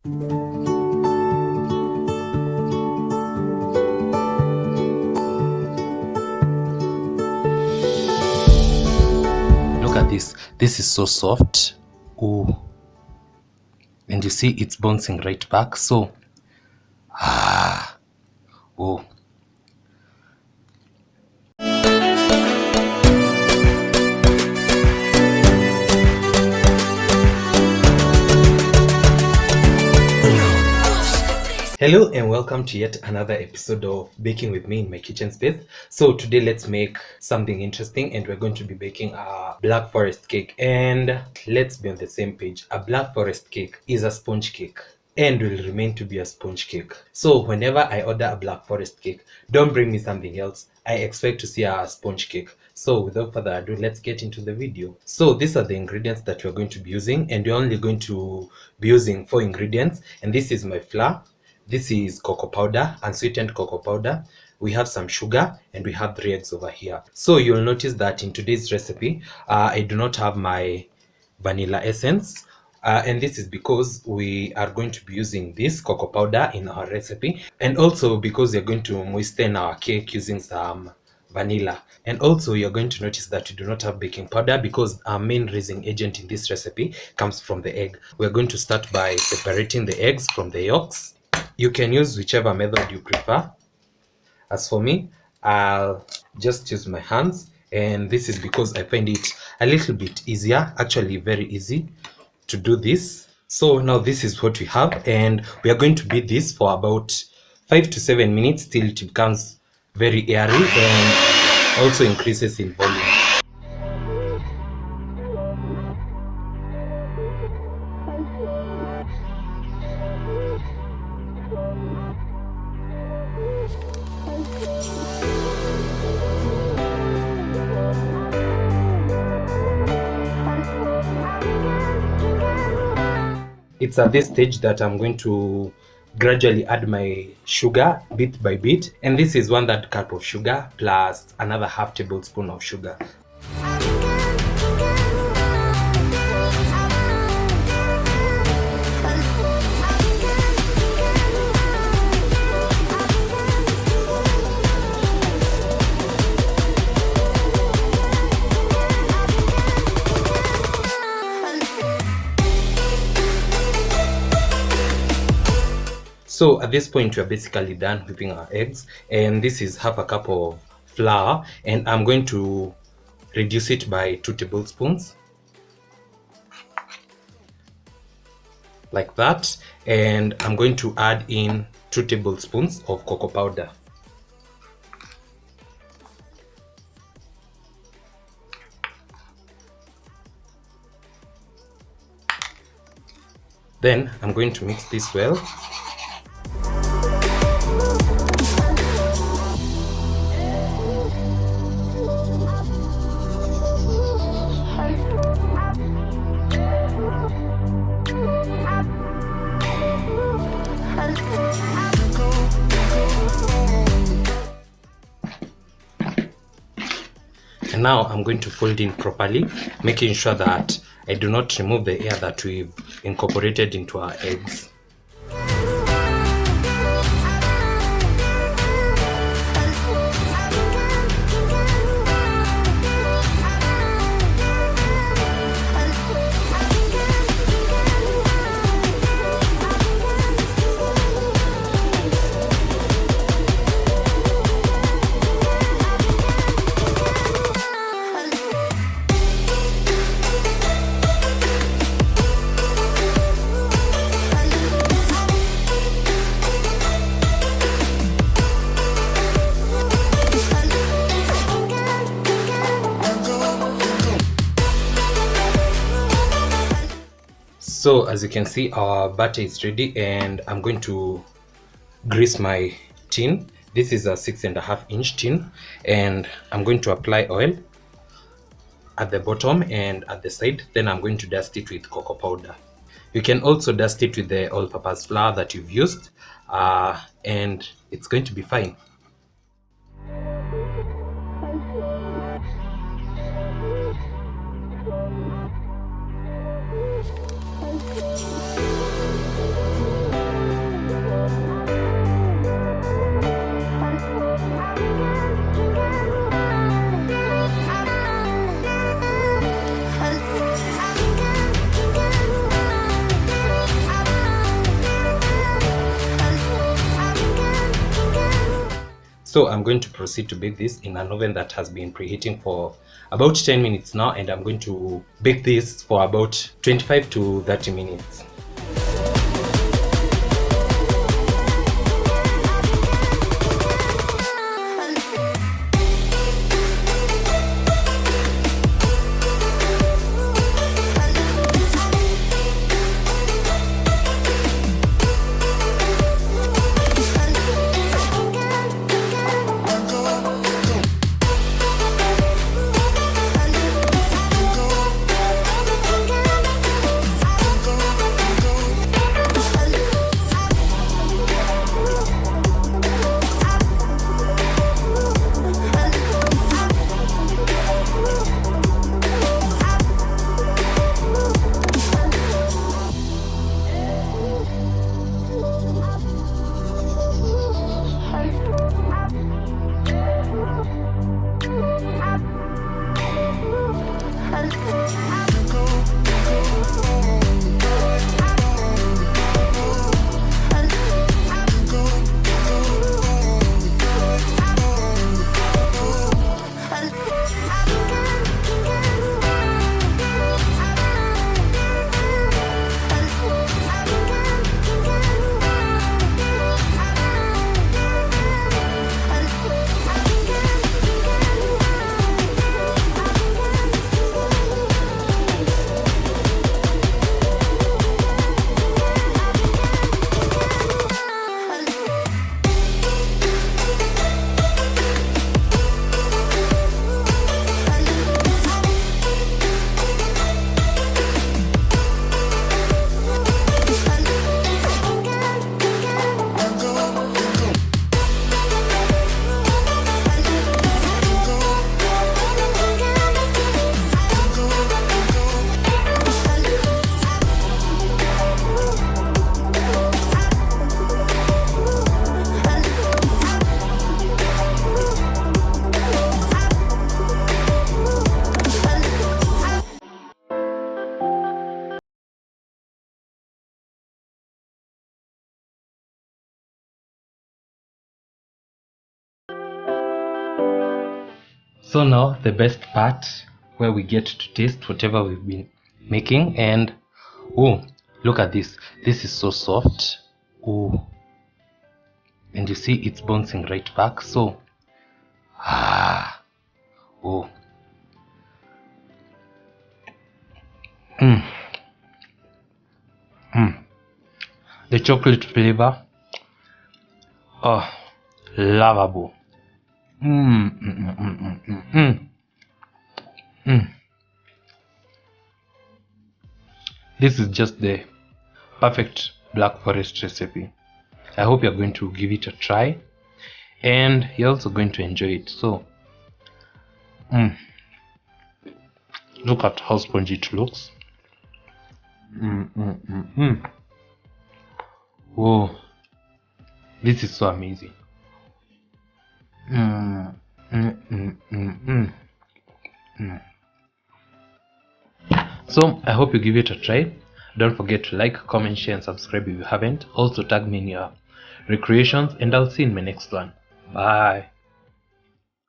Look at this. This is so soft. Ooh. And you see it's bouncing right back. So, oh. Hello and welcome to yet another episode of Baking with me in my kitchen space. So today let's make something interesting, and we're going to be baking a black forest cake. And let's be on the same page. A black forest cake is a sponge cake and will remain to be a sponge cake. So whenever I order a black forest cake, don't bring me something else. I expect to see a sponge cake. So without further ado, let's get into the video. So these are the ingredients that we're going to be using, and we're only going to be using 4 ingredients. And this is my flour. This is cocoa powder, unsweetened cocoa powder. We have some sugar, and we have 3 eggs over here. So you'll notice that in today's recipe, I do not have my vanilla essence. And this is because we are going to be using this cocoa powder in our recipe, and also because we're going to moisten our cake using some vanilla. And also you're going to notice that we do not have baking powder because our main raising agent in this recipe comes from the egg. We're going to start by separating the eggs from the yolks. You can use whichever method you prefer. As for me, I'll just use my hands, and this is because I find it a little bit easier, actually very easy to do this. So now this is what we have, and we are going to beat this for about 5 to 7 minutes till it becomes very airy and also increases in volume. It's at this stage that I'm going to gradually add my sugar bit by bit, and this is 1/3 cup of sugar plus another ½ tablespoon of sugar. So at this point, we're basically done whipping our eggs, and this is ½ cup of flour, and I'm going to reduce it by 2 tablespoons like that, and I'm going to add in 2 tablespoons of cocoa powder. Then I'm going to mix this well. And now I'm going to fold in properly, making sure that I do not remove the air that we've incorporated into our eggs. So as you can see, our batter is ready, and I'm going to grease my tin. This is a 6.5 inch tin, and I'm going to apply oil at the bottom and at the side. Then I'm going to dust it with cocoa powder. You can also dust it with the all-purpose flour that you've used, and it's going to be fine. So I'm going to proceed to bake this in an oven that has been preheating for about 10 minutes now, and I'm going to bake this for about 25 to 30 minutes. So now the best part, where we get to taste whatever we've been making. And oh, look at this. This is so soft. Oh, and you see it's bouncing right back. So oh, the chocolate flavor, oh, lovable. This is just the perfect Black Forest recipe. I hope you're going to give it a try, and you're also going to enjoy it. So look at how spongy it looks. Whoa, this is so amazing. So I hope you give it a try. Don't forget to like, comment, share, and subscribe if you haven't. Also tag me in your recreations, and I'll see you in my next one. Bye.